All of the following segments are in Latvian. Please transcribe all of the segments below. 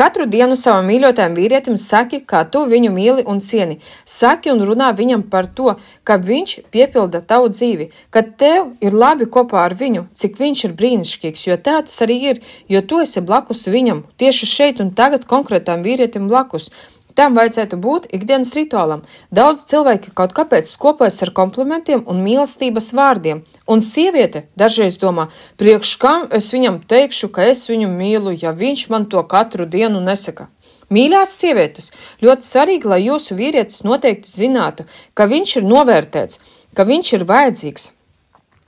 Katru dienu savam mīļotajam vīrietim saki, kā tu viņu mīli un cieni. Saki un runā viņam par to, ka viņš piepilda tavu dzīvi, ka tev ir labi kopā ar viņu, cik viņš ir brīnišķīgs, jo tā tas arī ir, jo tu esi blakus viņam, tieši šeit un tagad konkrētam vīrietim blakus. Tam vajadzētu būt ikdienas rituālam. Daudz cilvēki kaut kāpēc skopojas ar komplimentiem un mīlestības vārdiem. Un sieviete dažreiz domā, priekš kam es viņam teikšu, ka es viņu mīlu, ja viņš man to katru dienu nesaka. Mīļās sievietes, ļoti svarīgi, lai jūsu vīrietis noteikti zinātu, ka viņš ir novērtēts, ka viņš ir vajadzīgs.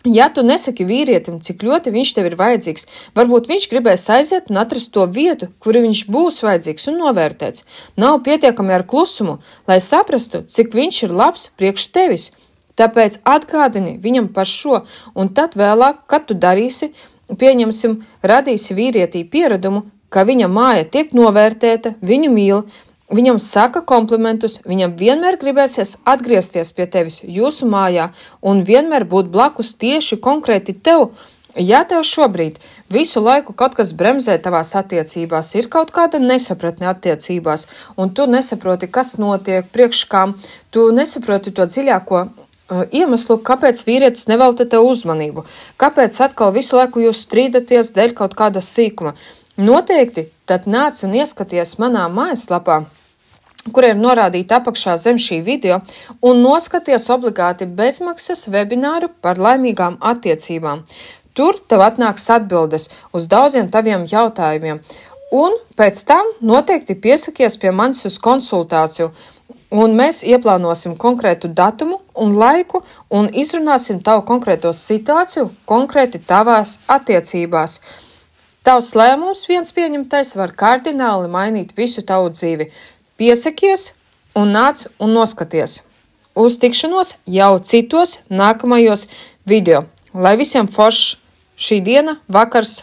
Ja tu nesaki vīrietim, cik ļoti viņš tev ir vajadzīgs, varbūt viņš gribēs aiziet un atrast to vietu, kuru viņš būs vajadzīgs un novērtēts. Nav pietiekami ar klusumu, lai saprastu, cik viņš ir labs priekš tevis. Tāpēc atgādini viņam par šo, un tad vēlāk, kad tu darīsi, pieņemsim, radīsi vīrietī pieradumu, ka viņa māja tiek novērtēta, viņu mīl, viņam saka komplimentus, viņam vienmēr gribēsies atgriezties pie tevis jūsu mājā un vienmēr būt blakus tieši konkrēti tev. Ja tev šobrīd visu laiku kaut kas bremzē tavās attiecībās, ir kaut kāda nesapratne attiecībās, un tu nesaproti, kas notiek, priekš kam, tu nesaproti to dziļāko iemeslu, kāpēc vīrietis nevelta tev uzmanību, kāpēc atkal visu laiku jūs strīdaties dēļ kaut kāda sīkuma. Noteikti tad nāc un ieskaties manā mājaslapā, kur ir norādīta apakšā zem šī video, un noskaties obligāti bezmaksas webināru par laimīgām attiecībām. Tur tev atnāks atbildes uz daudziem taviem jautājumiem, un pēc tam noteikti piesakies pie manis uz konsultāciju, un mēs ieplānosim konkrētu datumu un laiku un izrunāsim tavu konkrēto situāciju konkrēti tavās attiecībās. Tavs lēmums viens pieņemtais var kardināli mainīt visu tavu dzīvi. Piesakies un nāc un noskaties. Uz tikšanos jau citos nākamajos video. Lai visiem foršs šī diena, vakars!